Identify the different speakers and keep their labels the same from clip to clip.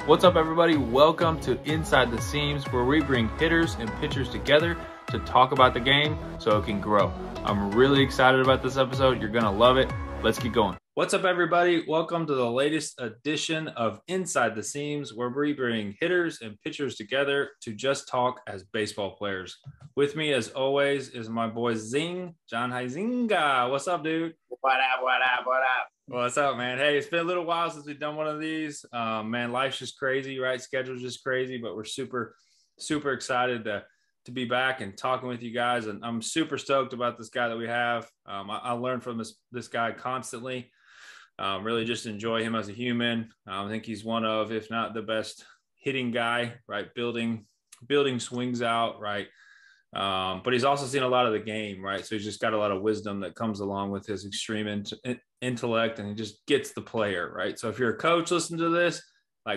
Speaker 1: What's up, everybody? Welcome to Inside the Seams, where we bring hitters and pitchers together to talk about the game so it can grow. I'm really excited about this episode. You're going to love it. Let's get going. What's up, everybody? Welcome to the latest edition of Inside the Seams, where we bring hitters and pitchers together to just talk as baseball players. With me, as always, is my boy Zing, John Huizinga. What's up, dude?
Speaker 2: What up?
Speaker 1: What's up, man? Hey, it's been a little while since we've done one of these. Man, life's just crazy, right? Schedule's just crazy, but we're super excited to be back and talking with you guys. And I'm super stoked about this guy that we have. I learn from this guy constantly. Really just enjoy him as a human. I think he's one of, if not the best hitting guy, right? Building swings out, right? But he's also seen a lot of the game, right? So he's just got a lot of wisdom that comes along with his extreme intellect, and he just gets the player, right? So if you're a coach, listen to this,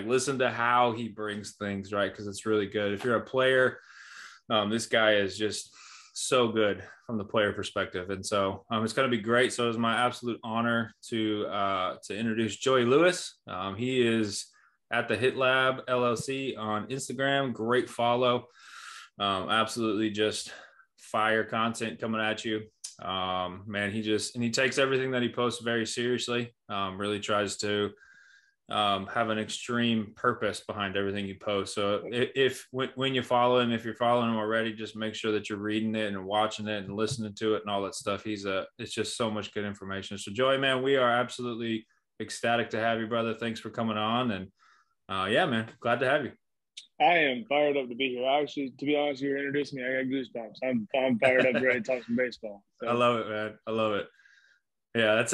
Speaker 1: listen to how he brings things, right? Because it's really good. If you're a player, this guy is just so good from the player perspective. And so it's going to be great. So it's my absolute honor to introduce Joey Lewis. He is at the Hit Lab LLC on Instagram. Great follow. Absolutely just fire content coming at you. Man, he takes everything that he posts very seriously. Really tries to have an extreme purpose behind everything you post. So when you follow him, if you're following him already, just make sure that you're reading it and watching it and listening to it and all that stuff. It's just so much good information. So Joey, man, we are absolutely ecstatic to have you, brother. Thanks for coming on. And yeah, man, glad to have you.
Speaker 2: I am fired up to be here. Actually, to be honest, you were introducing me. I got goosebumps. I'm fired up, ready to talk some baseball. So.
Speaker 1: I love it, man. I love it. Yeah,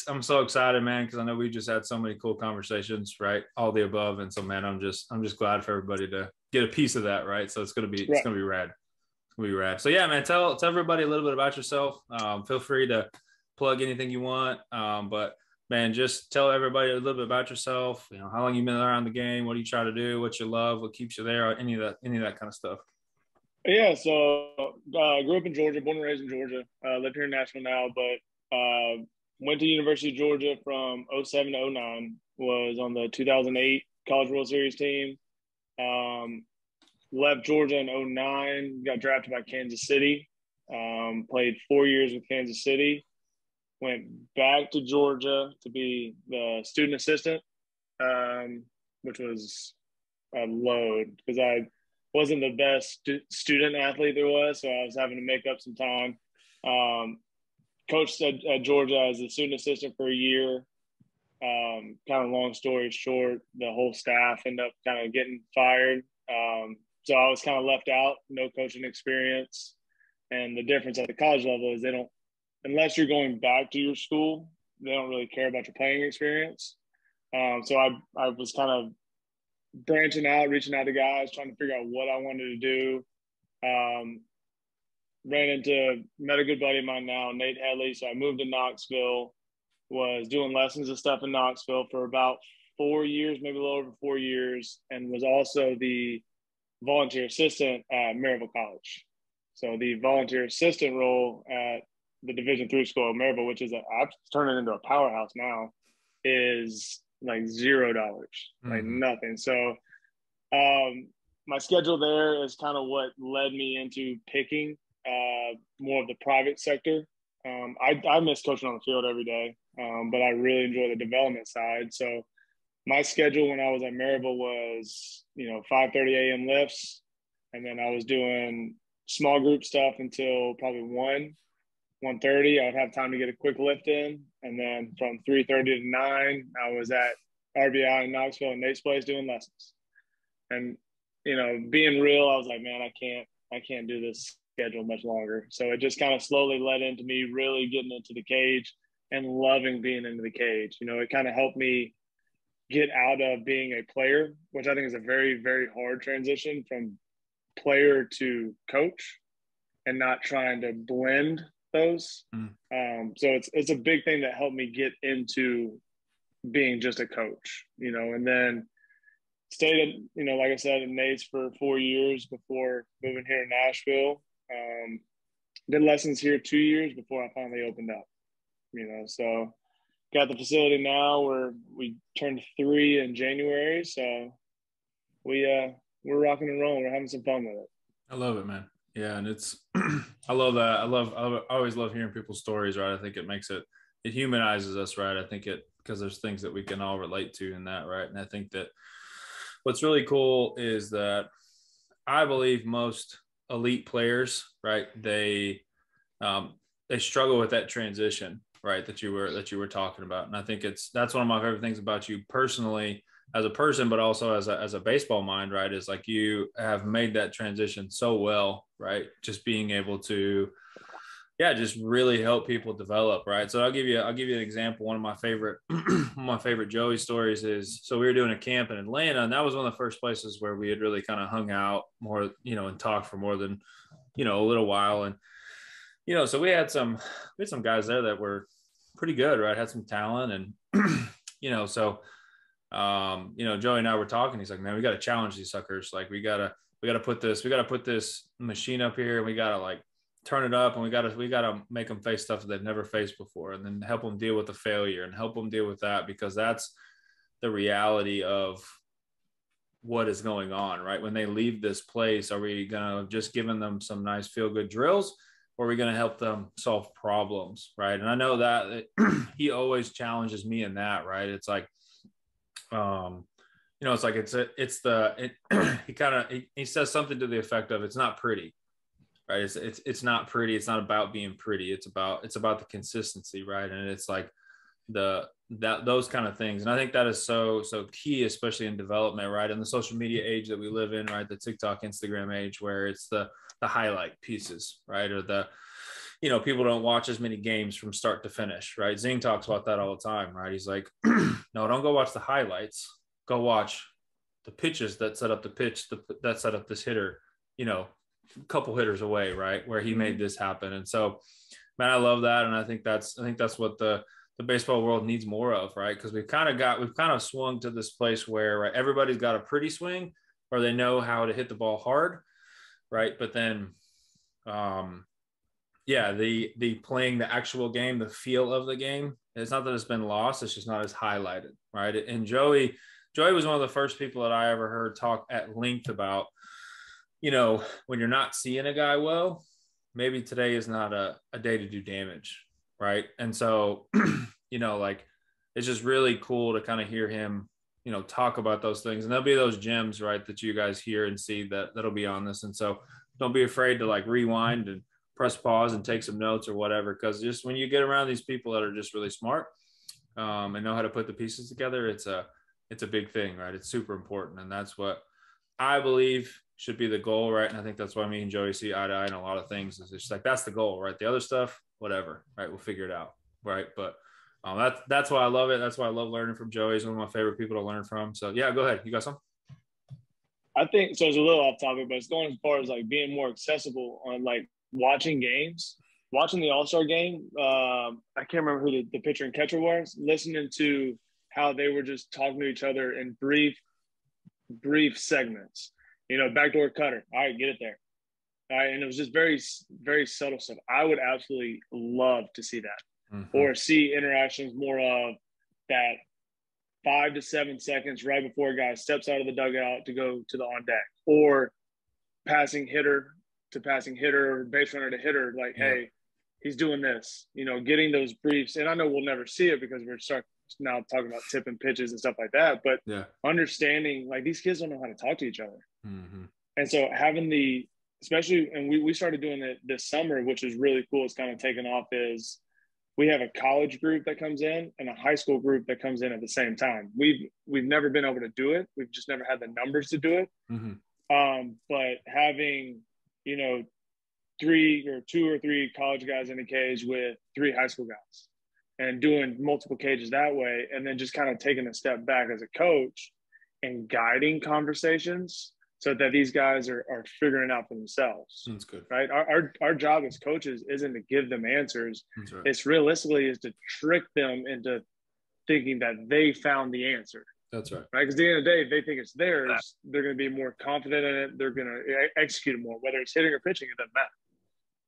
Speaker 1: I'm so excited, man, because I know we just had so many cool conversations, right? All the above, and so, man, I'm just glad for everybody to get a piece of that, right? So it's gonna be rad. It's gonna be rad. So yeah, man, tell everybody a little bit about yourself. Feel free to plug anything you want, but man, just tell everybody a little bit about yourself. You know, how long you've been around the game, what do you try to do, what you love, what keeps you there, any of that kind of stuff.
Speaker 2: Yeah, so grew up in Georgia, born and raised in Georgia. Live here in Nashville now, but went to University of Georgia from 07 to 09. Was on the 2008 College World Series team. Left Georgia in 09. Got drafted by Kansas City. Played 4 years with Kansas City. Went back to Georgia to be the student assistant, which was a load because I wasn't the best student athlete there was, so I was having to make up some time. Coached at Georgia as a student assistant for a year. Kind of long story short, the whole staff ended up kind of getting fired. So I was kind of left out, no coaching experience. And the difference at the college level is unless you're going back to your school, they don't really care about your playing experience. So I was kind of branching out, reaching out to guys, trying to figure out what I wanted to do. Met a good buddy of mine now, Nate Headley. So I moved to Knoxville, was doing lessons and stuff in Knoxville for about 4 years, maybe a little over 4 years, and was also the volunteer assistant at Maryville College. So the volunteer assistant role at the Division III school of Maryville, which is turning into a powerhouse now, is like $0, like nothing. So my schedule there is kind of what led me into picking more of the private sector. I miss coaching on the field every day, but I really enjoy the development side. So my schedule when I was at Maryville was, 5:30 a.m. lifts, and then I was doing small group stuff until probably 1:30. I would have time to get a quick lift in, and then from 3:30 to 9, I was at RBI in Knoxville and Nate's place doing lessons. And being real, I was like, man, I can't do this schedule much longer. So it just kind of slowly led into me really getting into the cage and loving being into the cage. It kind of helped me get out of being a player, which I think is a very, very hard transition from player to coach, and not trying to blend those. So it's a big thing that helped me get into being just a coach, and then stayed at, like I said, in Nate's for 4 years before moving here in Nashville. Did lessons here 2 years before I finally opened up, so got the facility now where we turned 3 in January. So we're rocking and rolling. We're having some fun with it.
Speaker 1: I love it, man. Yeah, and it's I love that. I always love hearing people's stories, right? I think it makes it humanizes us, right? I think it because there's things that we can all relate to in that, right? And I think that what's really cool is that I believe most elite players, right? They struggle with that transition, right? That you were talking about, and I think that's one of my favorite things about you personally as a person, but also as a baseball mind, right? Is like you have made that transition so well, right? Just being able to, yeah, just really help people develop, right? So I'll give you an example. One of my favorite one of my favorite Joey stories is so we were doing a camp in Atlanta, and that was one of the first places where we had really kind of hung out more, and talked for more than a little while, and so we had some guys there that were pretty good, right? Had some talent, and so Joey and I were talking. He's like, man, we got to challenge these suckers. Like we gotta put this machine up here, and we gotta like turn it up, and we gotta make them face stuff that they've never faced before, and then help them deal with the failure and help them deal with that, because that's the reality of what is going on, right? When they leave this place, are we gonna just giving them some nice feel good drills, or are we going to help them solve problems, right? And I know that he always challenges me in that, right? It's like, it's like he says something to the effect of, it's not pretty, right? It's not pretty. It's not about being pretty. It's about the consistency, right? And it's like those kind of things. And I think that is so key, especially in development, right? In the social media age that we live in, right? The TikTok, Instagram age, where it's the highlight pieces, right? Or people don't watch as many games from start to finish, right? Zing talks about that all the time, right? He's like, no, don't go watch the highlights. Go watch the pitches that set up the pitch, that set up this hitter, a couple hitters away, right? Where he made this happen. And so, man, I love that. And I think that's what the baseball world needs more of, right? Because we've kind of swung to this place where, right, everybody's got a pretty swing, or they know how to hit the ball hard, right? But then, the playing the actual game, the feel of the game, it's not that it's been lost, it's just not as highlighted, right? And Joey was one of the first people that I ever heard talk at length about, when you're not seeing a guy well, maybe today is not a day to do damage, right? And so, like, it's just really cool to kind of hear him, talk about those things. And there'll be those gems, right, that you guys hear and see that'll be on this. And so don't be afraid to like rewind and press pause and take some notes or whatever, because just when you get around these people that are just really smart and know how to put the pieces together, it's a big thing, right? It's super important. And that's what I believe should be the goal, right? And I think that's why me and Joey see eye to eye in a lot of things. It's just like, that's the goal, right? The other stuff, whatever, right? We'll figure it out, right? But that's why I love it. That's why I love learning from Joey. He's one of my favorite people to learn from. So yeah, go ahead. You got some?
Speaker 2: I think so. It's a little off topic, but it's going as far as like being more accessible on like watching games, watching the All-Star game. I can't remember who the pitcher and catcher was. Listening to how they were just talking to each other in brief segments. Backdoor cutter. All right, get it there. All right, and it was just very, very subtle stuff. I would absolutely love to see that, or see interactions more of that 5 to 7 seconds right before a guy steps out of the dugout to go to the on deck, or passing hitter to passing hitter, or base runner to hitter. Like, hey, he's doing this. Getting those briefs, and I know we'll never see it because we're now talking about tipping pitches and stuff like that. But understanding, like, these kids don't know how to talk to each other, and so having especially, and we started doing it this summer, which is really cool. It's kind of taken off. Is we have a college group that comes in and a high school group that comes in at the same time. We've never been able to do it. We've just never had the numbers to do it. But having, 2 or 3 college guys in a cage with 3 high school guys, and doing multiple cages that way, and then just kind of taking a step back as a coach and guiding conversations so that these guys are figuring it out for themselves.
Speaker 1: That's good.
Speaker 2: Right? Our job as coaches isn't to give them answers.
Speaker 1: That's right.
Speaker 2: It's realistically is to trick them into thinking that they found the answer.
Speaker 1: That's right.
Speaker 2: Right? Because at the end of the day, if they think it's theirs, they're going to be more confident in it. They're going to execute it more. Whether it's hitting or pitching, it doesn't matter.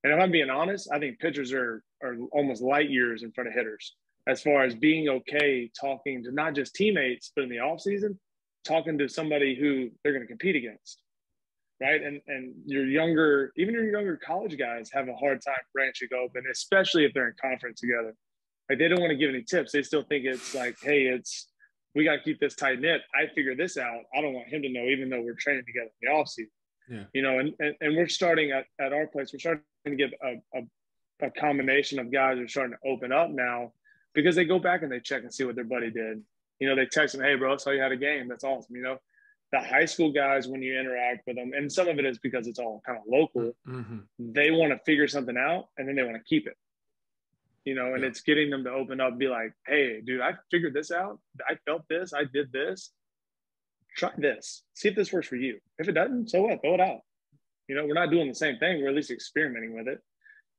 Speaker 2: And if I'm being honest, I think pitchers are almost light years in front of hitters. as far as being okay talking to not just teammates, but in the off season, talking to somebody who they're going to compete against, right? And your younger, even your younger college guys have a hard time branching open, especially if they're in conference together. Like they don't want to give any tips. They still think it's like, hey, we got to keep this tight knit. I figured this out. I don't want him to know, even though we're training together in the off season.
Speaker 1: Yeah.
Speaker 2: You know, and we're starting at our place. We're starting to get a combination of guys who are starting to open up now because they go back and they check and see what their buddy did. You know, they text them, hey, bro, saw you had a game. That's awesome. You know, the high school guys, when you interact with them, and some of it is because it's all kind of local, they want to figure something out and then they want to keep it. You know, and it's getting them to open up and be like, hey, dude, I figured this out. I felt this. I did this. Try this. See if this works for you. If it doesn't, so what? Throw it out. You know, we're not doing the same thing. We're at least experimenting with it.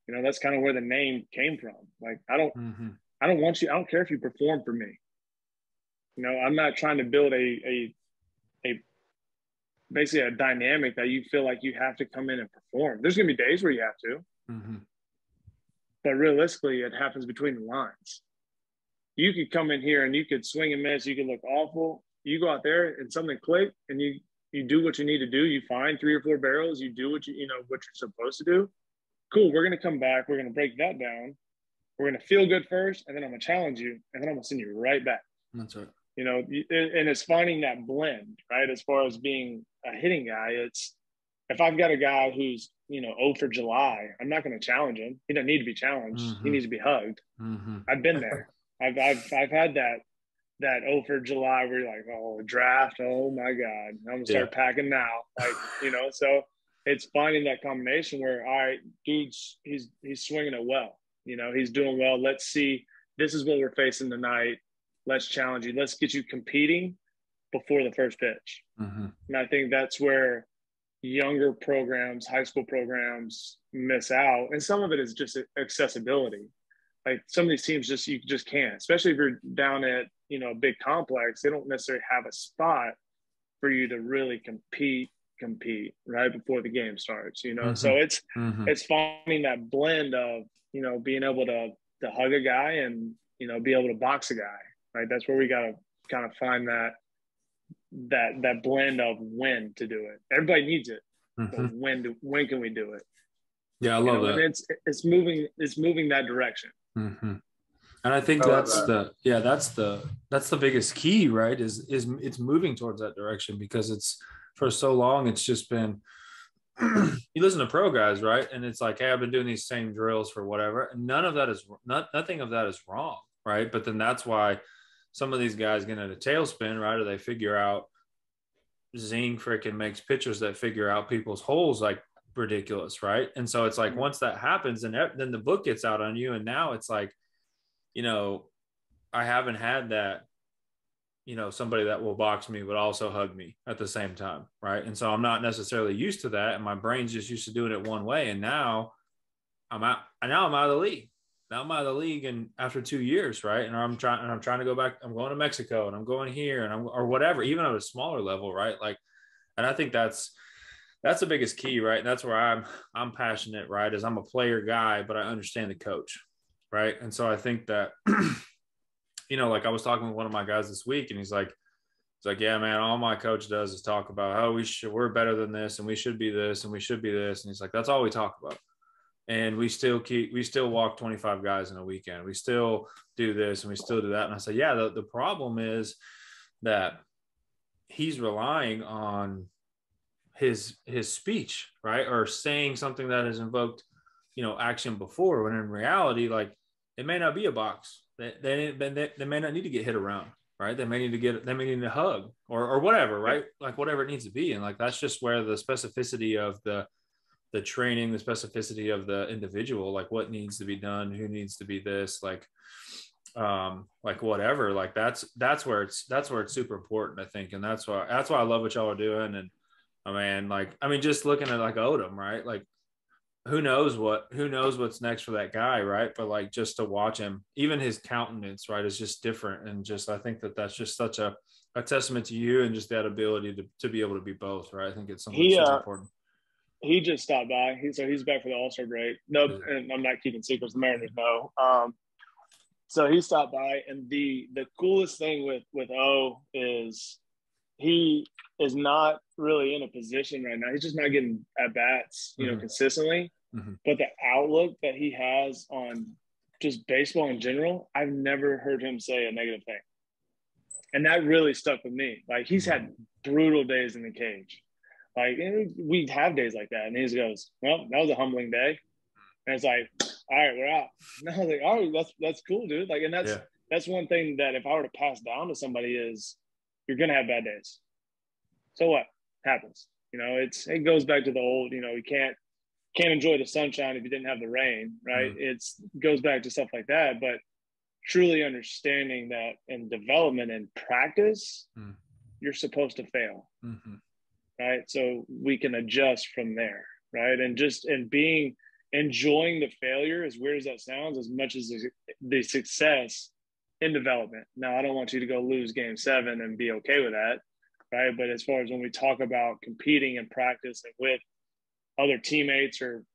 Speaker 2: You know, that's kind of where the name came from. Like, I don't want you. I don't care if you perform for me. You know, I'm not trying to build a basically a dynamic that you feel like you have to come in and perform. There's going to be days where you have to. But realistically, it happens between the lines. You could come in here and you could swing and miss. You could look awful. You go out there and something click and you do what you need to do. You find 3 or 4 barrels. You do what you're supposed to do. Cool. We're going to come back. We're going to break that down. We're going to feel good first, and then I'm going to challenge you, and then I'm going to send you right back.
Speaker 1: That's right.
Speaker 2: You know, and it's finding that blend, right? As far as being a hitting guy, it's if I've got a guy who's, 0 for July, I'm not going to challenge him. He doesn't need to be challenged. He needs to be hugged. I've been there. I've had that 0 for July where you're like, oh, draft, oh my God, I'm gonna start packing now. Like, so it's finding that combination where, all right, dude's he's swinging it well. He's doing well. Let's see. This is what we're facing tonight. Let's challenge you. Let's get you competing before the first pitch. And I think that's where younger programs, high school programs miss out. And some of it is just accessibility. Like some of these teams you just can't, especially if you're down at, a big complex, they don't necessarily have a spot for you to really compete right before the game starts, So it's finding that blend of, being able to hug a guy and, be able to box a guy, right? That's where we got to kind of find that blend of when to do it. Everybody needs it. But when can we do it?
Speaker 1: Yeah, I love that.
Speaker 2: And it's moving that direction.
Speaker 1: And I think that's the biggest key, right? Is it's moving towards that direction, because it's for so long it's just been you listen to pro guys, right? And it's like, hey, I've been doing these same drills for whatever. And nothing of that is wrong, right? But then that's why some of these guys get in a tailspin, right? Or they figure out Zing freaking makes pitchers that figure out people's holes like ridiculous, right? And so it's like once that happens, and then the book gets out on you, and now it's like, I haven't had that, somebody that will box me but also hug me at the same time, right? And so I'm not necessarily used to that, and my brain's just used to doing it one way, and now I'm out of the league. Now I'm out of the league, and after 2 years, right? And I'm trying to go back. I'm going to Mexico, and I'm going here, and or whatever, even at a smaller level, right? Like, and I think that's the biggest key, right? And that's where I'm passionate, right? Is I'm a player guy, but I understand the coach, right? And so I think that, like I was talking with one of my guys this week, and he's like, yeah, man, all my coach does is talk about how we're better than this, and we should be this, and we should be this. And he's like, that's all we talk about. And we still walk 25 guys in a weekend. We still do this and we still do that. And I said, yeah, the problem is that he's relying on his speech, right? Or saying something that has invoked, action before, when in reality, like, it may not be a box. They may not need to get hit around, right? They may need a hug or whatever, right? Like whatever it needs to be. And like, that's just where the specificity of the training, the specificity of the individual, like what needs to be done, who needs to be this, like whatever, like that's where it's super important, I think. And that's why I love what y'all are doing. And just looking at like Odom, right? Like who knows what's next for that guy, right? But like, just to watch him, even his countenance, right, is just different. And just, I think that's just such a testament to you, and just that ability to be able to be both, right? I think it's something super important.
Speaker 2: He just stopped by. He's back for the All-Star break. No, and I'm not keeping secrets. The Mariners know. So he stopped by, and the coolest thing with O is he is not really in a position right now. He's just not getting at bats, consistently. But the outlook that he has on just baseball in general, I've never heard him say a negative thing. And that really stuck with me. Like, he's had brutal days in the cage. Like, we have days like that. And he just goes, well, that was a humbling day. And it's like, all right, we're out. And I was like, all right, that's cool, dude. Like, and that's one thing that if I were to pass down to somebody is you're going to have bad days. So what happens? It goes back to the old, you can't enjoy the sunshine if you didn't have the rain, right? It goes back to stuff like that. But truly understanding that in development and practice, you're supposed to fail, right? So we can adjust from there, right? And enjoying the failure, as weird as that sounds, as much as the success in development. Now, I don't want you to go lose game 7 and be okay with that, right? But as far as when we talk about competing in practice and with other teammates or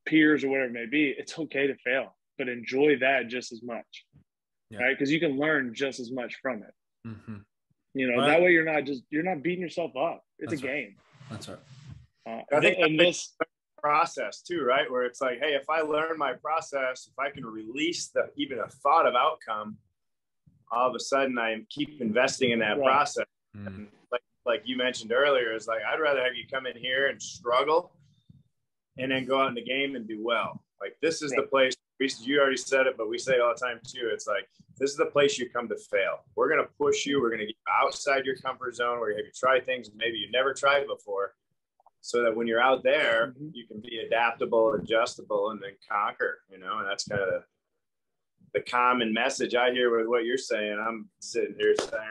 Speaker 2: peers or whatever it may be, it's okay to fail, but enjoy that just as much, right? Because you can learn just as much from it. That way you're not beating yourself up. It's a game.
Speaker 1: That's right.
Speaker 3: I think this process too, right? Where it's like, hey, if I learn my process, if I can release even a thought of outcome, all of a sudden I keep investing in that process. And like you mentioned earlier, is like, I'd rather have you come in here and struggle and then go out in the game and do well. Like, this is the place, you already said it, but we say it all the time too. It's like, this is the place you come to fail. We're going to push you. We're going to get you outside your comfort zone. We're going to have you try things maybe you never tried before, so that when you're out there, you can be adaptable, adjustable, and then conquer, and that's kind of the common message I hear with what you're saying. I'm sitting here saying,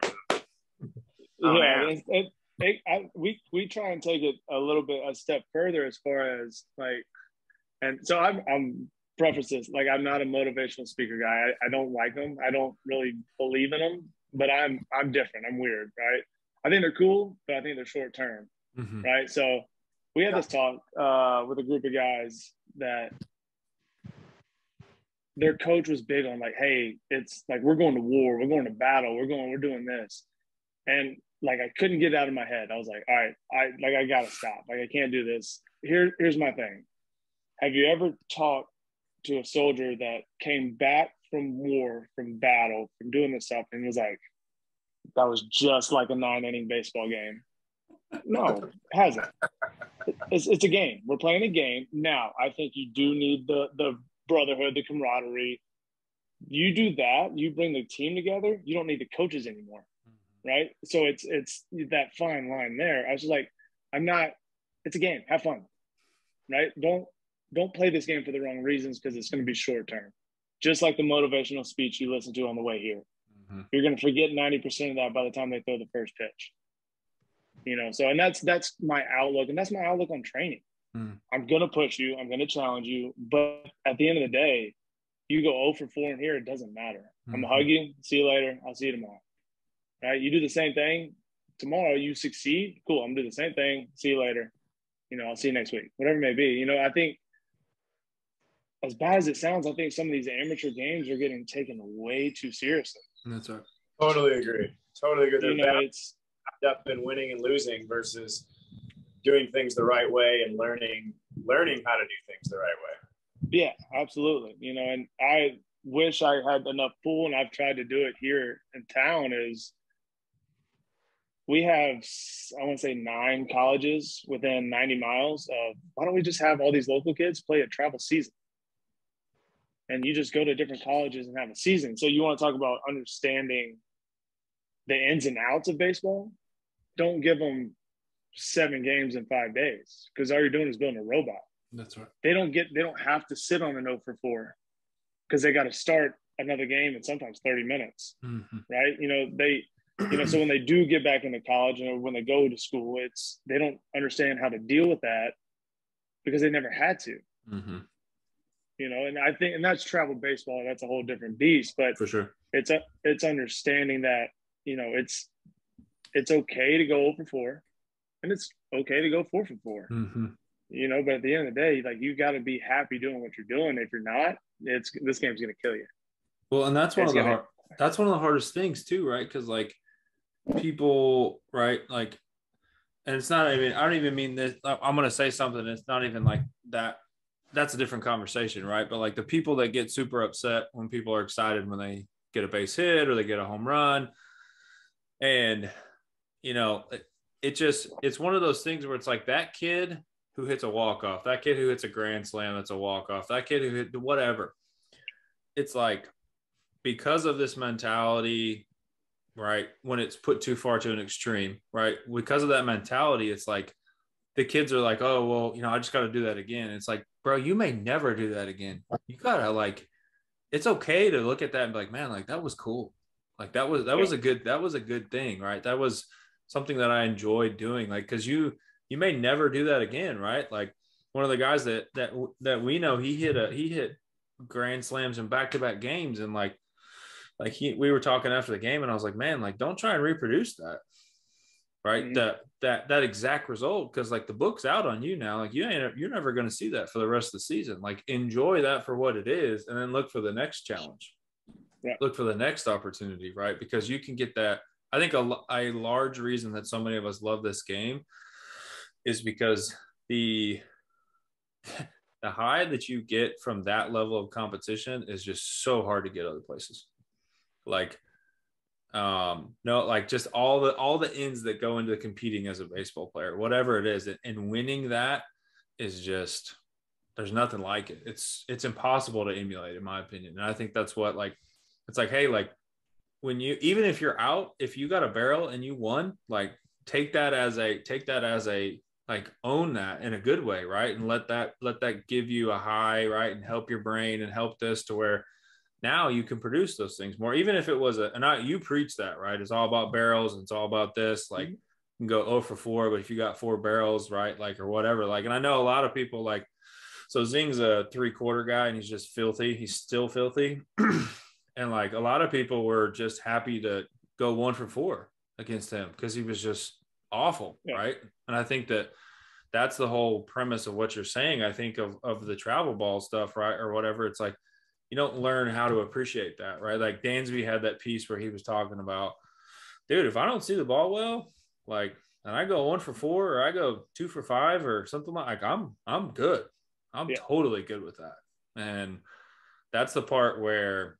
Speaker 2: we try and take it a step further as far as like, and so I'm preface this, like, I'm not a motivational speaker guy. I don't like them. I don't really believe in them, but I'm different. I'm weird, right? I think they're cool, but I think they're short term, right? So we had this talk with a group of guys that their coach was big on, like, hey, it's like, we're going to war, we're going to battle, we're doing this. And like, I couldn't get it out of my head. I was like, all right, I gotta stop. Like, I can't do this. Here's my thing. Have you ever talked to a soldier that came back from war, from battle, from doing this stuff, and was like, that was just like a 9-inning baseball game? No, it hasn't. It's a game. We're playing a game. Now, I think you do need the brotherhood, the camaraderie. You do that, you bring the team together, you don't need the coaches anymore, right? So it's that fine line there. I was just like, it's a game. Have fun, right? Don't play this game for the wrong reasons, because it's going to be short term. Just like the motivational speech you listen to on the way here. You're going to forget 90% of that by the time they throw the first pitch. So, and that's my outlook, and that's my outlook on training. I'm going to push you. I'm going to challenge you. But at the end of the day, you go 0 for 4 in here, it doesn't matter. I'm going to hug you. See you later. I'll see you tomorrow. Right? You do the same thing tomorrow, you succeed. Cool. I'm going to do the same thing. See you later. I'll see you next week. Whatever it may be. I think, as bad as it sounds, I think some of these amateur games are getting taken way too seriously.
Speaker 1: That's right.
Speaker 3: Totally agree. It's up in winning and losing versus doing things the right way and learning how to do things the right way.
Speaker 2: Yeah, absolutely. And I wish I had enough pull, and I've tried to do it here in town, is we have, I want to say 9 colleges within 90 miles of, why don't we just have all these local kids play a travel season? And you just go to different colleges and have a season. So you want to talk about understanding the ins and outs of baseball? Don't give them 7 games in 5 days, because all you're doing is building a robot.
Speaker 1: That's right.
Speaker 2: They don't have to sit on an 0 for 4, because they got to start another game in sometimes 30 minutes, right? So when they do get back into college, when they go to school, they don't understand how to deal with that because they never had to. And I think, and that's travel baseball. That's a whole different beast, but
Speaker 1: for sure,
Speaker 2: it's understanding that, it's okay to go 0 for 4, and it's okay to go 4 for 4. But at the end of the day, like, you got to be happy doing what you're doing. If you're not, this game's going to kill you.
Speaker 1: Well, and that's one of the hardest things too, right? Because like people, right? Like, and it's not even, I don't even mean this. I'm going to say something. It's not even like that. That's a different conversation, right? But like the people that get super upset when people are excited when they get a base hit or they get a home run. And, you know, it's one of those things where it's like that kid who hits a walk-off, that kid who hits a grand slam, that's a walk-off, that kid who hit whatever. It's like, because of this mentality, right? When it's put too far to an extreme, right? Because of that mentality, it's like the kids are like, oh, well, you know, I just got to do that again. It's like, bro, you may never do that again. You gotta like, it's okay to look at that and be like, man, like that was cool. Like that was a good thing, right? That was something that I enjoyed doing. Like, cause you may never do that again, right? Like one of the guys that we know, he hit grand slams in back-to-back games. And we were talking after the game and I was like, man, like don't try and reproduce that. Right.
Speaker 2: Mm-hmm.
Speaker 1: That exact result. Cause like the book's out on you now. Like you're never going to see that for the rest of the season. Like enjoy that for what it is. And then look for the next challenge.
Speaker 2: Yeah.
Speaker 1: Look for the next opportunity. Right. Because you can get that. I think a large reason that so many of us love this game is because the high that you get from that level of competition is just so hard to get other places. Like, no, like just all the ins that go into competing as a baseball player, whatever it is, and winning that is just, there's nothing like it. It's impossible to emulate, in my opinion. And I think that's what, like, it's like, hey, like when you, even if you're out, if you got a barrel and you won, like take that as a like own that in a good way, right? And let that give you a high, right? And help your brain and help this to where now you can produce those things more, even if it was you preach that, right? It's all about barrels and it's all about this, like you can go 0 for 4, but if you got 4 barrels, right? Like, or whatever, like, and I know a lot of people like, so Zing's a 3/4 guy and he's just filthy. He's still filthy. And like a lot of people were just happy to go 1 for 4 against him because he was just awful. Yeah. Right. And I think that's the whole premise of what you're saying. I think of the travel ball stuff, right? Or whatever. It's like, you don't learn how to appreciate that, right? Like Dansby had that piece where he was talking about, dude, if I don't see the ball well, like, and I go 1 for 4 or I go 2 for 5 or something like I'm good. I'm totally good with that. And that's the part where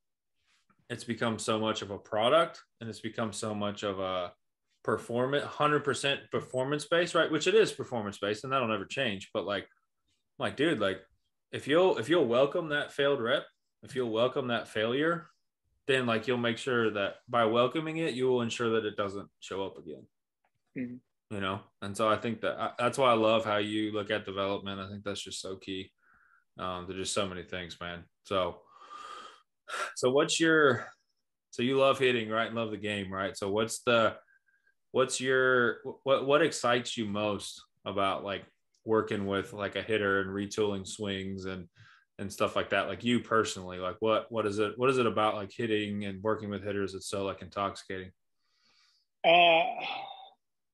Speaker 1: it's become so much of a product and it's become so much of a 100% performance based, right? Which it is performance based and that'll never change. But like, dude, like if you'll welcome that failed rep, if you'll welcome that failure, then like you'll make sure that by welcoming it, you will ensure that it doesn't show up again. Mm-hmm. You know? And so I think that's why I love how you look at development. I think that's just so key. There's just so many things, man. So you love hitting, right? And love the game, right? So what excites you most about like working with like a hitter and retooling swings and stuff like that? Like you personally, like what is it about like hitting and working with hitters that's so like intoxicating?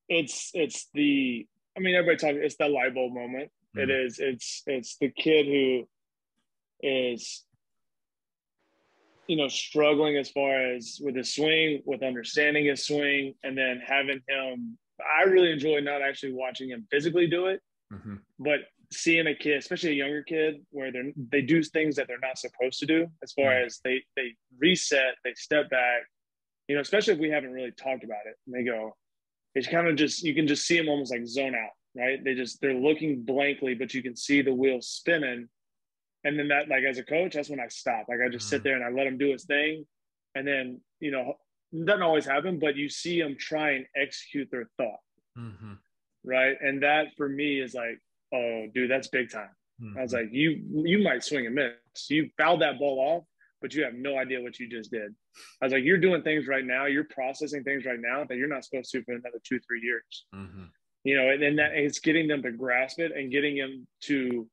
Speaker 2: It's the, I mean, everybody talks, it's the Lightbulb moment. It is, it's the kid who is, you know, struggling as far as with his swing, with understanding his swing, and then having him, I really enjoy not actually watching him physically do it, but seeing a kid, especially a younger kid, where they do things that they're not supposed to do, as far as they reset, they step back, you know, especially if we haven't really talked about it. And they go, it's kind of just, you can just see them almost like zone out, right? They're looking blankly, but you can see the wheel spinning. And then that, like as a coach, that's when I stop. Like I just sit there and I let him do his thing. And then, you know, it doesn't always happen, but you see them try and execute their thought. Right. And that for me is like, oh, dude, that's big time. I was like, you might swing and miss. You fouled that ball off, but you have no idea what you just did. I was like, you're doing things right now. You're processing things right now that you're not supposed to for another 2-3 years. You know, and then that it's getting them to grasp it and getting them to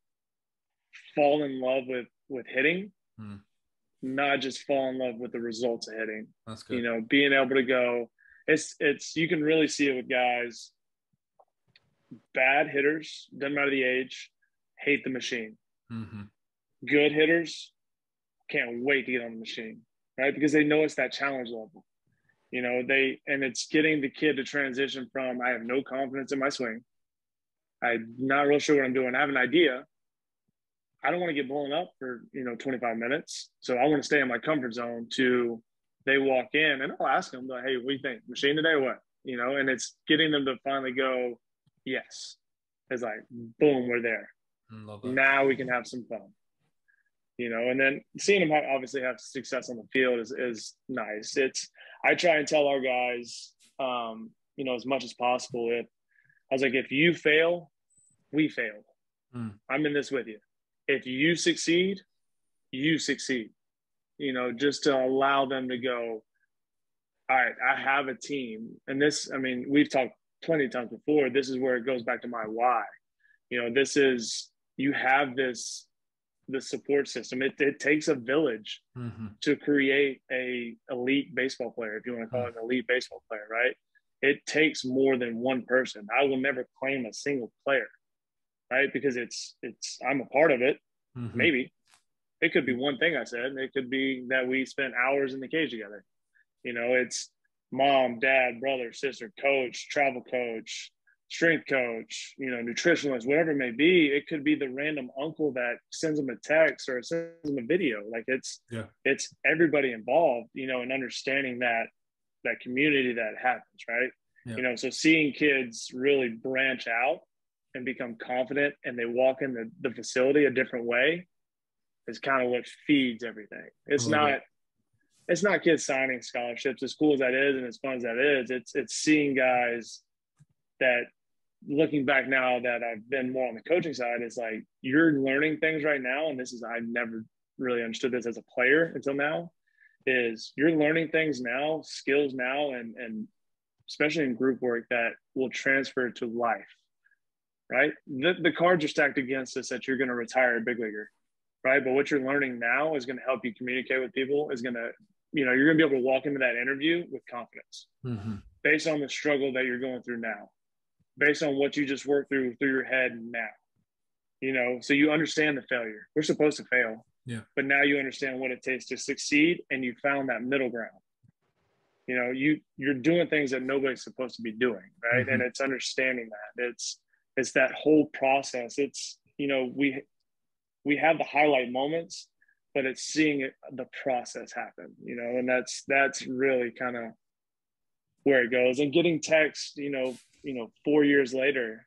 Speaker 2: fall in love with hitting, not just fall in love with the results of hitting.
Speaker 1: That's good.
Speaker 2: You know, being able to go, it's you can really see it with guys, bad hitters, doesn't matter the age, hate the machine. Good hitters can't wait to get on the machine. right? Because they know it's that challenge level. And it's getting the kid to transition from, I have no confidence in my swing. I'm not real sure what I'm doing. I have an idea. I don't want to get blown up for, 25 minutes. So I want to stay in my comfort zone to they walk in and I'll ask them, like, hey, what do you think? Machine today or what? And it's getting them to finally go, yes. It's like, boom, we're there. Now we can have some fun. And then seeing them obviously have success on the field is nice. I try and tell our guys, as much as possible, I was like, if you fail, we failed. I'm in this with you. If you succeed, you succeed, just to allow them to go, all right, I have a team. And this, we've talked plenty of times before. This is where it goes back to my why. You have the support system. It takes a village to create a elite baseball player, if you want to call it an elite baseball player, right? It takes more than one person. I will never claim a single player, right? Because I'm a part of it. Maybe it could be one thing I said. It could be that we spent hours in the cage together. It's mom, dad, brother, sister, coach, travel coach, strength coach, nutritionist, whatever it may be. It could be the random uncle that sends them a text or sends them a video. Like it's everybody involved, and understanding that community that happens, right? Yeah. So seeing kids really branch out and become confident and they walk in the facility a different way is kind of what feeds everything. It's not kids signing scholarships, as cool as that is and as fun as that is. It's seeing guys that, looking back now that I've been more on the coaching side, it's like you're learning things right now. And I never really understood this as a player until now, is you're learning things now, skills now, and especially in group work that will transfer to life, right? The cards are stacked against us that you're going to retire a big leaguer, right? But what you're learning now is going to help you communicate with people, is going to, you're going to be able to walk into that interview with confidence based on the struggle that you're going through now, based on what you just worked through your head now, so you understand the failure. We're supposed to fail, but now you understand what it takes to succeed, and you found that middle ground. You're doing things that nobody's supposed to be doing, right? And it's understanding that it's that whole process. It's, we have the highlight moments, but it's seeing the process happen, and that's really kind of where it goes. And getting text, 4 years later,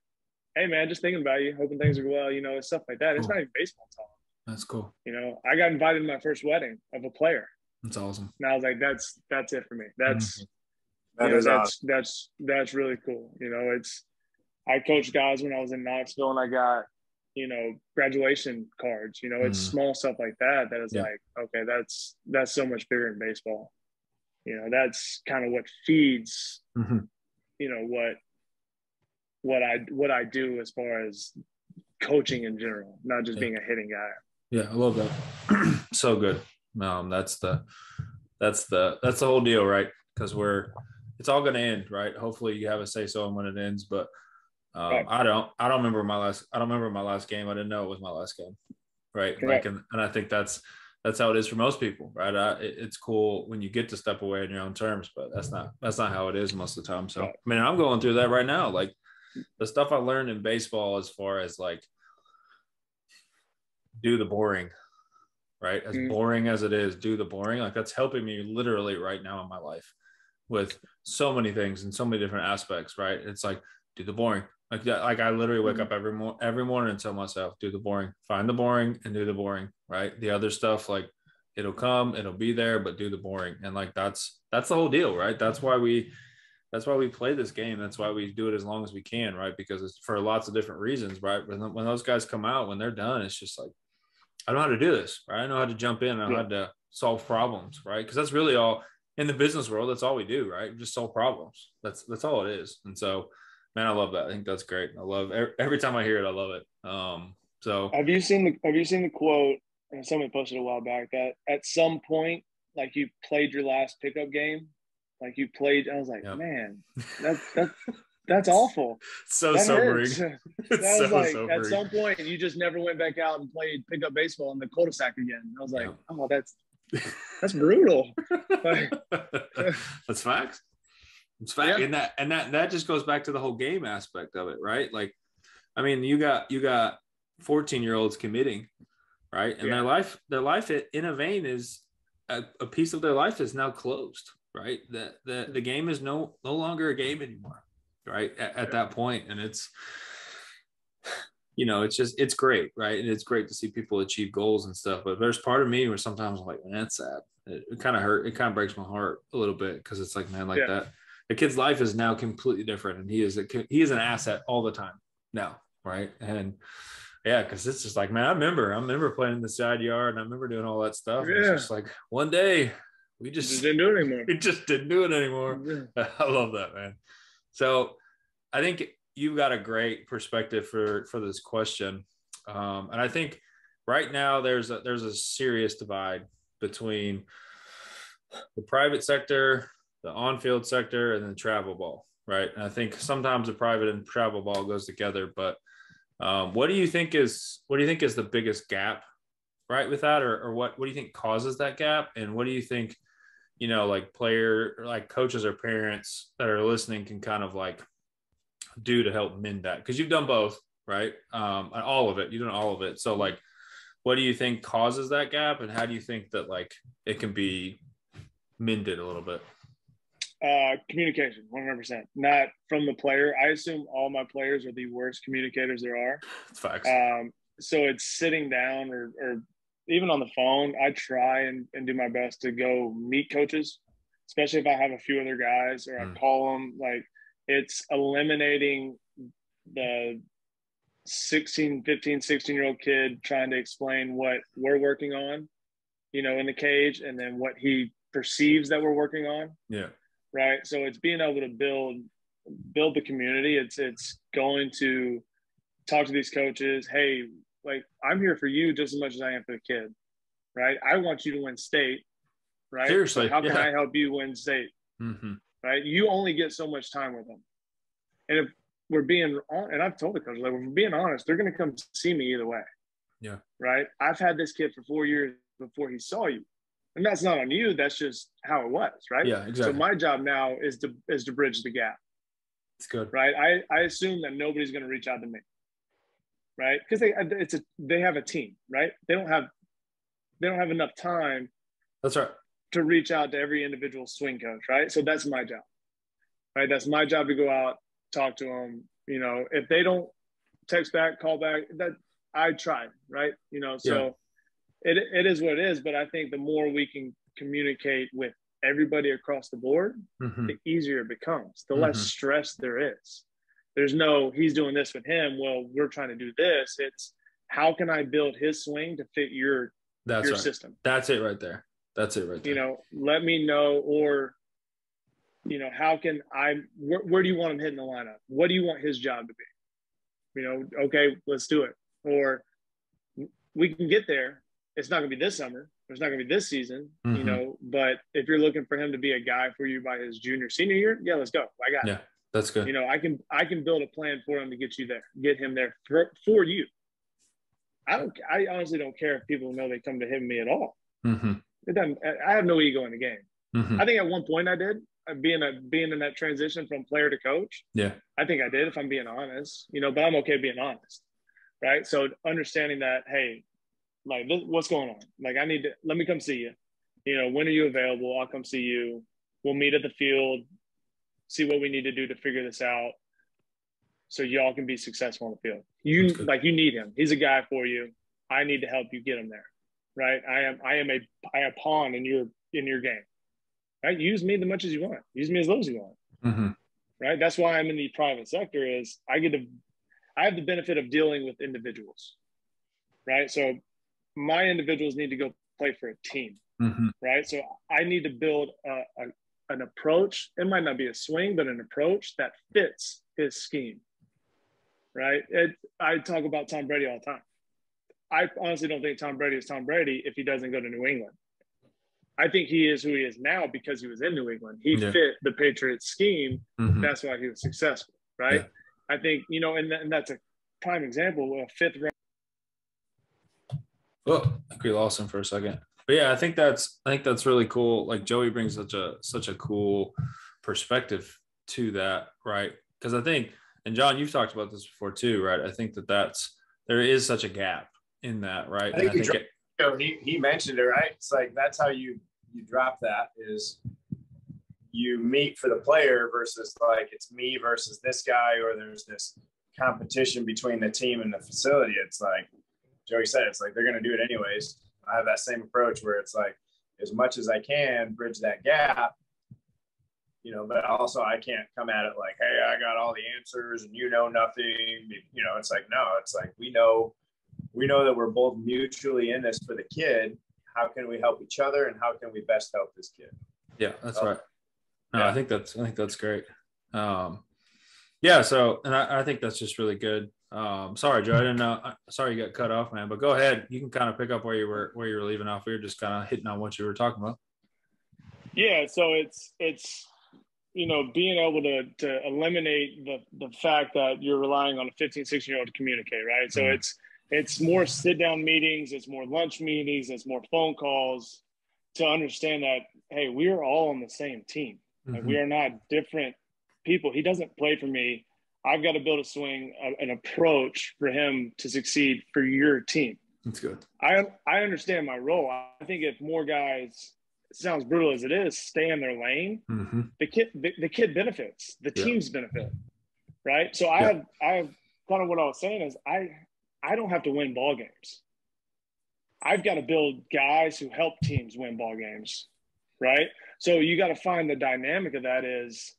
Speaker 2: hey man, just thinking about you, hoping things are well, stuff like that. Cool. It's not even baseball talk.
Speaker 1: That's cool.
Speaker 2: I got invited to my first wedding of a player.
Speaker 1: That's awesome.
Speaker 2: And I was like, that's it for me. That's that's really cool. I coached guys when I was in Knoxville, and I got, graduation cards, it's small stuff like that is like, okay, that's so much bigger in baseball. That's kind of what feeds, what I do as far as coaching in general, not just being a hitting guy.
Speaker 1: Yeah, I love that. So good. That's the whole deal, right? Because it's all going to end, right? Hopefully you have a say so on when it ends, but right. I don't remember my last game. I didn't know it was my last game, right? Like, and I think that's how it is for most people, right? It's cool when you get to step away on your own terms, but that's not how it is most of the time. So, I'm going through that right now. Like the stuff I learned in baseball, as far as like, do the boring, right? As boring as it is, do the boring. Like that's helping me literally right now in my life with so many things and so many different aspects, right? It's like, do the boring. Like I literally wake up every morning and tell myself, do the boring, find the boring and do the boring, right? The other stuff, like it'll come, it'll be there, but do the boring. And like, that's the whole deal, right? That's why we play this game. That's why we do it as long as we can, right? Because it's for lots of different reasons, right? When those guys come out, when they're done, it's just like, I know how to do this, right? I know how to jump in. I know how to solve problems, right? Because that's really all in the business world. That's all we do, right? Just solve problems. That's all it is. And so, man, I love that. I think that's great. I love every time I hear it. I love it. So
Speaker 2: have you seen the quote? And somebody posted a while back that at some point, like you played your last pickup game, like you played. I was like, man, that's awful.
Speaker 1: So
Speaker 2: that
Speaker 1: sobering.
Speaker 2: That was like sobering. At some point you just never went back out and played pickup baseball in the cul-de-sac again. I was like, oh, That's brutal.
Speaker 1: That's facts. It's fact. Yeah. And that just goes back to the whole game aspect of it, right? Like, I mean, you got 14-year-olds committing, right? And their life in a vein is a piece of their life is now closed, right? The game is no longer a game anymore, right? At that point. And it's, it's great, right? And it's great to see people achieve goals and stuff. But there's part of me where sometimes I'm like, man, that's sad. It kind of hurt. It kind of breaks my heart a little bit because it's like, man, like that. The kid's life is now completely different, and he is an asset all the time now, right? And yeah, because it's just like, man, I remember playing in the side yard, and I remember doing all that stuff. Yeah. And it's just like one day we just
Speaker 2: didn't do it anymore.
Speaker 1: We just didn't do it anymore. Yeah. I love that, man. So I think you've got a great perspective for this question, and I think right now there's a serious divide between the private sector, the on-field sector, and the travel ball, right? And I think sometimes the private and travel ball goes together. But what do you think is the biggest gap, right, with that, or what do you think causes that gap, and what do you think, like coaches or parents that are listening can kind of like do to help mend that? Because you've done both, right? All of it. You've done all of it. So like, what do you think causes that gap, and how do you think that like it can be mended a little bit?
Speaker 2: Communication, 100%. Not from the player. I assume all my players are the worst communicators there are.
Speaker 1: It's facts.
Speaker 2: So it's sitting down or even on the phone. I try and do my best to go meet coaches, especially if I have a few other guys or I call them. Like, it's eliminating the 15, 16-year-old kid trying to explain what we're working on, in the cage, and then what he perceives that we're working on.
Speaker 1: Yeah.
Speaker 2: Right. So it's being able to build the community. It's going to talk to these coaches. Hey, like, I'm here for you just as much as I am for the kid. Right. I want you to win state. Right.
Speaker 1: Seriously.
Speaker 2: So how can I help you win state?
Speaker 1: Mm-hmm.
Speaker 2: Right. You only get so much time with them. And if we're being on, and I've told the coach, like, if we're being honest, they're going to come see me either way.
Speaker 1: Yeah.
Speaker 2: Right. I've had this kid for 4 years before he saw you. And that's not on you. That's just how it was, right?
Speaker 1: Yeah, exactly.
Speaker 2: So my job now is to bridge the gap.
Speaker 1: It's good,
Speaker 2: right? I assume that nobody's going to reach out to me, right? Because they have a team, right? They don't have enough time.
Speaker 1: That's right.
Speaker 2: To reach out to every individual swing coach, right? So that's my job, right? That's my job to go out, talk to them. If they don't text back, call back, that I tried, right? So. Yeah. It is what it is, but I think the more we can communicate with everybody across the board, the easier it becomes, the less stress there is. There's no, he's doing this with him, well, we're trying to do this. It's, how can I build his swing to fit your system?
Speaker 1: That's it right there.
Speaker 2: Let me know, or, how can where do you want him hitting the lineup? What do you want his job to be? Okay, let's do it. Or we can get there. It's not going to be this summer. It's not going to be this season, but if you're looking for him to be a guy for you by his junior, senior year, yeah, let's go. I got it.
Speaker 1: Yeah, that's good.
Speaker 2: I can build a plan for him to get you there, get him there for you. I honestly don't care if people know they come to him me at all. It doesn't, I have no ego in the game. I think at one point I did, being in that transition from player to coach.
Speaker 1: Yeah.
Speaker 2: I think I did, if I'm being honest, but I'm okay being honest. Right. So understanding that, hey, like, what's going on? Like, let me come see you. When are you available? I'll come see you. We'll meet at the field, see what we need to do to figure this out so y'all can be successful on the field. You need him. He's a guy for you. I need to help you get him there. Right. I am a pawn in your game. Right. Use me as much as you want. Use me as low as you want. Right. That's why I'm in the private sector, is I have the benefit of dealing with individuals. Right. So my individuals need to go play for a team, right? So I need to build an approach. It might not be a swing, but an approach that fits his scheme, right? I talk about Tom Brady all the time. I honestly don't think Tom Brady is Tom Brady if he doesn't go to New England. I think he is who he is now because he was in New England. He fit the Patriots scheme. That's why he was successful, right? Yeah. I think, and that's a prime example of a fifth round.
Speaker 1: Oh, I think we lost him for a second. But yeah, I think that's really cool. Like Joey brings such a cool perspective to that, right? Because I think, and John, you've talked about this before too, right? I think there is such a gap in that, right?
Speaker 3: I think he mentioned it, right? It's like that's how you drop that is you meet for the player versus like it's me versus this guy, or there's this competition between the team and the facility. It's like Joey said, it's like they're going to do it anyways. I have that same approach where it's like as much as I can bridge that gap, you know, but also I can't come at it like, hey, I got all the answers and you know nothing. You know, it's like, no, it's like we know that we're both mutually in this for the kid. How can we help each other and how can we best help this kid?
Speaker 1: Yeah, that's right. No, yeah. I think that's great. Yeah. So, and I think that's just really good. Sorry, Joe, I didn't know. Sorry you got cut off, man, but go ahead. You can kind of pick up where you were leaving off. We were just kind of hitting on what you were talking about.
Speaker 2: Yeah. So it's, you know, being able to eliminate the fact that you're relying on a 15, 16-year-old to communicate, right? So it's more sit down meetings, it's more lunch meetings, it's more phone calls to understand that, hey, we are all on the same team. Like we are not different people. He doesn't play for me. I've got to build a swing, an approach for him to succeed for your team.
Speaker 1: That's good.
Speaker 2: I understand my role. I think if more guys, it sounds brutal as it is, stay in their lane, the kid benefits, the teams benefit, right? So I have kind of what I was saying is I don't have to win ball games. I've got to build guys who help teams win ball games, right? So you got to find the dynamic of that is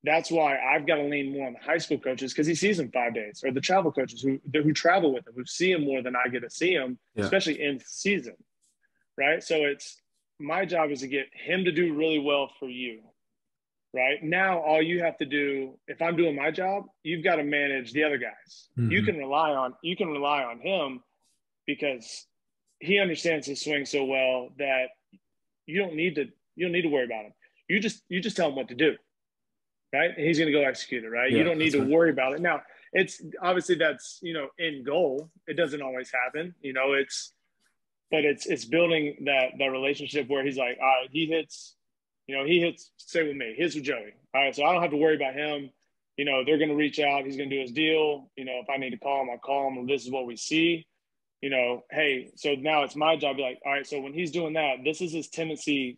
Speaker 2: that's why I've got to lean more on the high school coaches because he sees him 5 days, or the travel coaches who travel with him, who see him more than I get to see him, especially in season, right? So it's my job is to get him to do really well for you, right? Now all you have to do, if I'm doing my job, you've got to manage the other guys. You can rely on him because he understands his swing so well that you don't need to worry about him. You just tell him what to do. Right. And he's going to go execute it. Right. You don't need to worry about it. Now it's obviously that's, you know, end goal. It doesn't always happen, you know, it's building that relationship where he's like, all right, he hits, say with me, hits with Joey. All right. So I don't have to worry about him. You know, they're going to reach out. He's going to do his deal. You know, if I need to call him, I'll call him. This is what we see, you know, hey, so now it's my job to be like, all right, so when he's doing that, this is his tendency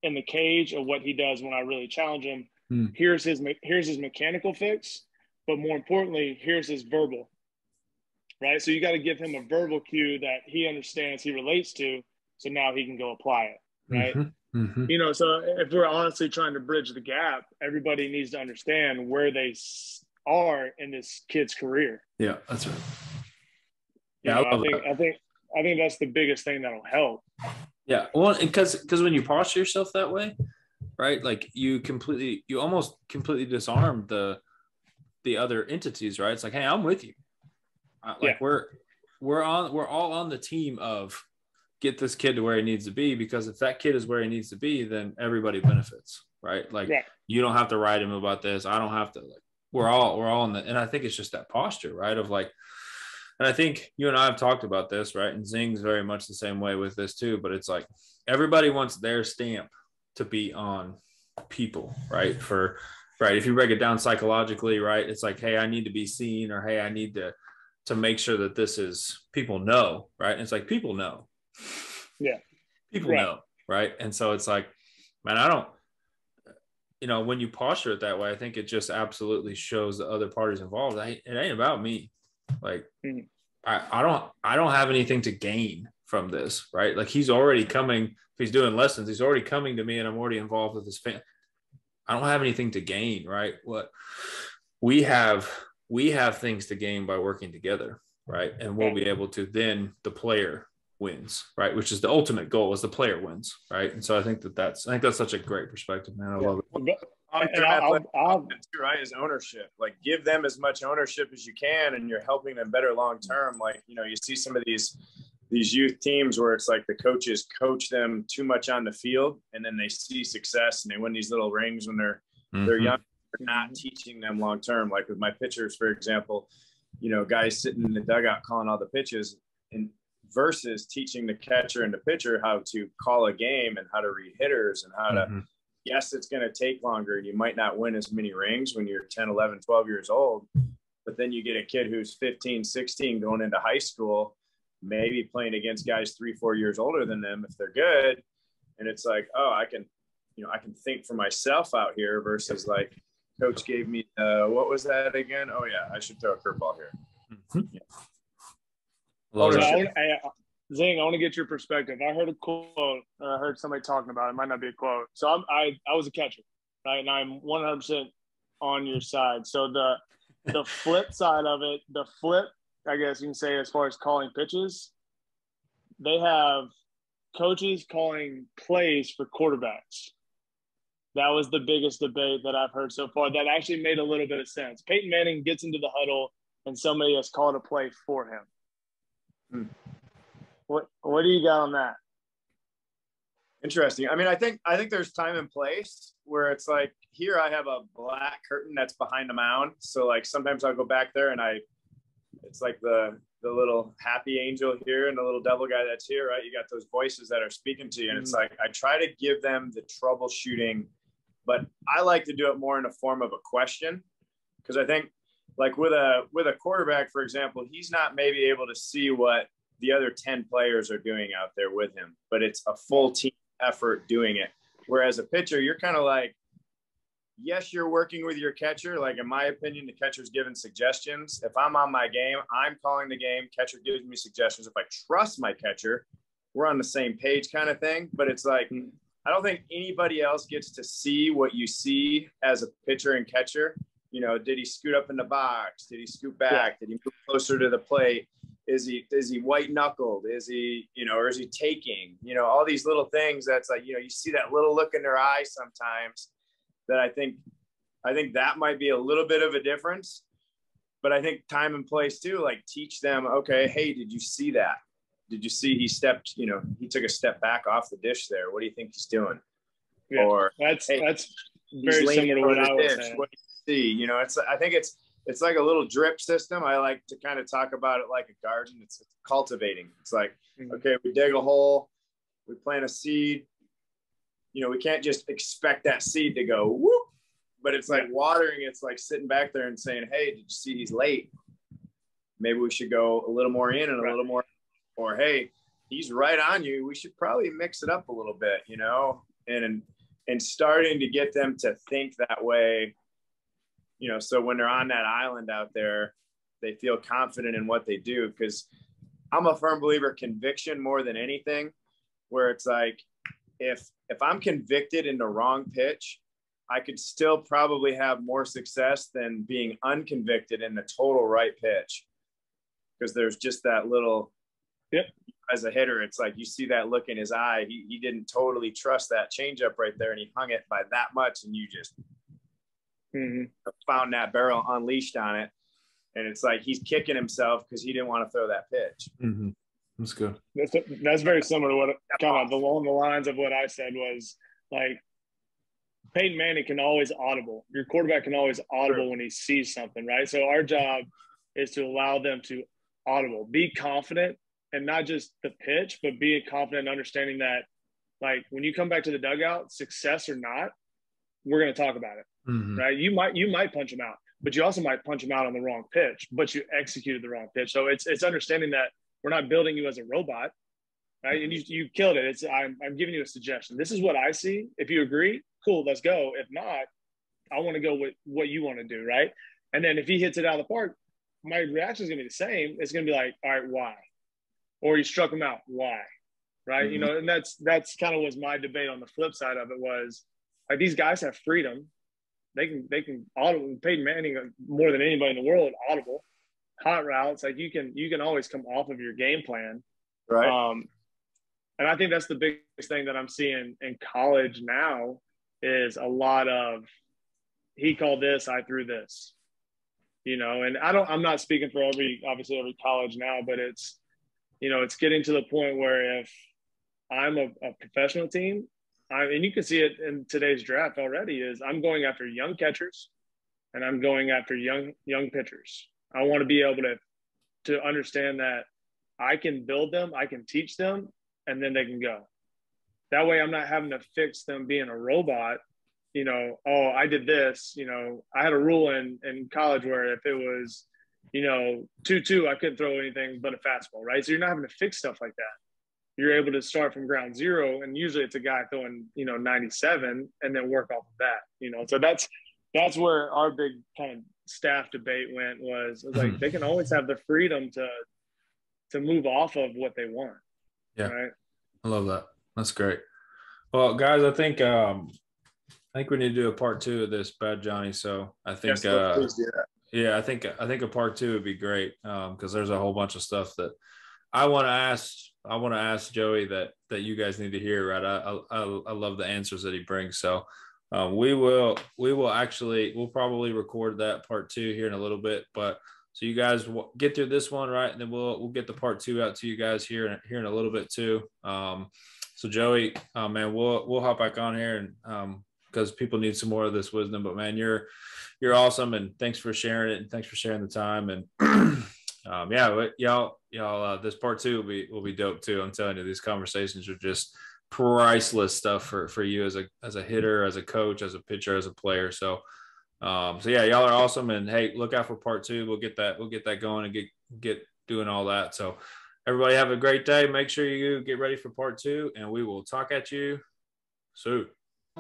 Speaker 2: in the cage of what he does when I really challenge him. Here's his mechanical fix, but more importantly, here's his verbal, right? So you got to give him a verbal cue that he understands, he relates to, so now he can go apply it, right? You know, so if we're honestly trying to bridge the gap, everybody needs to understand where they are in this kid's career.
Speaker 1: Yeah, that's right.
Speaker 2: Yeah, I think that's the biggest thing that'll help.
Speaker 1: Yeah, well, because when you posture yourself that way, right? Like you almost completely disarm the other entities, right? It's like, hey, I'm with you. Like we're all on the team of get this kid to where he needs to be, because if that kid is where he needs to be, then everybody benefits, right? Like you don't have to write him about this. I don't have to. Like we're all in the. And I think it's just that posture, right? Of like, and I think you and I have talked about this, right? And Zing's very much the same way with this too. But it's like everybody wants their stamp to be on people, right? If you break it down psychologically, right? It's like, hey, I need to be seen, or hey, I need to make sure that this is people know, right? And it's like people know.
Speaker 2: Yeah.
Speaker 1: People know, right? And so it's like, man, I don't, you know, when you posture it that way, I think it just absolutely shows the other parties involved. It ain't about me. Like I don't have anything to gain from this, right? Like he's already coming, if he's doing lessons, he's already coming to me and I'm already involved with his family. I don't have anything to gain, right? What we have things to gain by working together, right? And we'll be able to, then the player wins, right? Which is the ultimate goal, is the player wins, right? And so I think that's such a great perspective, man. I love it.
Speaker 3: Right, is ownership. Like give them as much ownership as you can, and you're helping them better long term. Like, you know, you see some of these youth teams where it's like the coaches coach them too much on the field, and then they see success and they win these little rings when they're young. They're not teaching them long term. Like with my pitchers, for example, you know, guys sitting in the dugout calling all the pitches, and versus teaching the catcher and the pitcher how to call a game and how to read hitters and how to, yes, it's going to take longer. You might not win as many rings when you're 10, 11, 12 years old, but then you get a kid who's 15, 16 going into high school, maybe playing against guys 3, 4 years older than them if they're good. And it's like, oh, I can think for myself out here versus like coach gave me, what was that again? Oh yeah, I should throw a curveball here. Yeah.
Speaker 2: Zing, I want to get your perspective. I heard a quote, or I heard somebody talking about it. It might not be a quote. So I was a catcher, right? And I'm 100% on your side. So the flip side of it, I guess you can say, as far as calling pitches, they have coaches calling plays for quarterbacks. That was the biggest debate that I've heard so far. That actually made a little bit of sense. Peyton Manning gets into the huddle and somebody has called a play for him. What do you got on that?
Speaker 3: Interesting. I mean, I think there's time and place where it's like, here I have a black curtain that's behind the mound. So like sometimes I'll go back there and it's like the little happy angel here and the little devil guy that's here, right? You got those voices that are speaking to you. And it's like, I try to give them the troubleshooting, but I like to do it more in the form of a question. Because I think like with a quarterback, for example, he's not maybe able to see what the other 10 players are doing out there with him, but it's a full team effort doing it. Whereas a pitcher, you're kind of like, yes, you're working with your catcher. Like in my opinion, the catcher's giving suggestions. If I'm on my game, I'm calling the game. Catcher gives me suggestions. If I trust my catcher, we're on the same page kind of thing. But it's like, I don't think anybody else gets to see what you see as a pitcher and catcher. You know, did he scoot up in the box? Did he scoot back? Did he move closer to the plate? Is he white knuckled? Is he, or is he taking, all these little things that's like, you see that little look in their eye sometimes that I think that might be a little bit of a difference, but I think time and place too, like teach them, okay, hey, did you see that? Did you see he stepped, he took a step back off the dish there. What do you think he's doing?
Speaker 2: Yeah, or that's very similar to what I was saying.
Speaker 3: What do you see? I think it's like a little drip system. I like to kind of talk about it like a garden. It's cultivating. It's like, okay, we dig a hole, we plant a seed. We can't just expect that seed to go whoop, but it's like watering. It's like sitting back there and saying, hey, did you see he's late? Maybe we should go a little more in and a little more, or, hey, he's right on you. We should probably mix it up a little bit, and starting to get them to think that way. So when they're on that island out there, they feel confident in what they do. Because I'm a firm believer, conviction more than anything, where it's like, if I'm convicted in the wrong pitch, I could still probably have more success than being unconvicted in the total right pitch. Because there's just that little, as a hitter, it's like you see that look in his eye. He didn't totally trust that changeup right there, and he hung it by that much, and you just found that barrel, unleashed on it, and it's like he's kicking himself because he didn't want to throw that pitch.
Speaker 1: That's good.
Speaker 2: That's very similar to what kind of along the lines of what I said was like Peyton Manning can always audible. Your quarterback can always audible when he sees something, right? So our job is to allow them to audible, be confident, and not just the pitch, but be confident in understanding that, like, when you come back to the dugout, success or not, we're going to talk about it. Right? You might punch him out, but you also might punch him out on the wrong pitch, but you executed the wrong pitch. So it's understanding that we're not building you as a robot, right? And you killed it. I'm giving you a suggestion. This is what I see. If you agree, cool, let's go. If not, I want to go with what you want to do, right? And then if he hits it out of the park, my reaction is going to be the same. It's going to be like, all right, why? Or you struck him out, why? Right? And that's kind of was my debate on the flip side of it was, like, these guys have freedom. They can audible. Peyton Manning, more than anybody in the world, audible, hot routes. Like you can always come off of your game plan,
Speaker 3: right?
Speaker 2: And I think that's the biggest thing that I'm seeing in college now is a lot of he called this, I threw this, And I'm not speaking for every college now, but it's it's getting to the point where if I'm a professional team. And you can see it in today's draft already is I'm going after young catchers and I'm going after young pitchers. I want to be able to understand that I can build them, I can teach them, and then they can go. That way I'm not having to fix them being a robot. You know, oh, I did this. You know, I had a rule in college where if it was, you know, 2-2, I couldn't throw anything but a fastball, right? So you're not having to fix stuff like that. You're able to start from ground zero, and usually it's a guy throwing, you know, 97 and then work off of that, you know. So that's where our big kind of staff debate was like, they can always have the freedom to move off of what they want.
Speaker 1: Yeah.
Speaker 2: Right.
Speaker 1: I love that. That's great. Well, guys, I think we need to do a part 2 of this, Bad Johnny. So I think,
Speaker 3: yes, please do that.
Speaker 1: Yeah, I think a part 2 would be great, because there's a whole bunch of stuff that I want to ask Joey that you guys need to hear. Right, I love the answers that he brings. So we'll probably record that part 2 here in a little bit. But so you guys get through this one, right, and then we'll get the part 2 out to you guys here in a little bit too. So Joey, man, we'll hop back on here and because people need some more of this wisdom. But man, you're awesome, and thanks for sharing it, and thanks for sharing the time. And yeah, y'all, this part 2 will be dope too. I'm telling you, these conversations are just priceless stuff for you as a hitter, as a coach, as a pitcher, as a player. So yeah, y'all are awesome. And hey, look out for part 2. We'll get that going and get doing all that. So everybody have a great day. Make sure you get ready for part 2, and we will talk at you soon.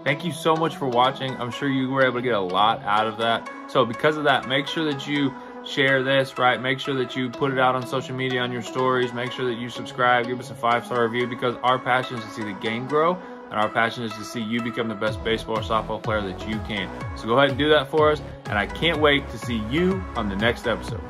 Speaker 1: Thank you so much for watching. I'm sure you were able to get a lot out of that. So because of that, make sure that you share this, right? Make sure that you put it out on social media, on your stories. Make sure that you subscribe, give us a 5-star review, because our passion is to see the game grow, and our passion is to see you become the best baseball or softball player that you can. So go ahead and do that for us, and I can't wait to see you on the next episode.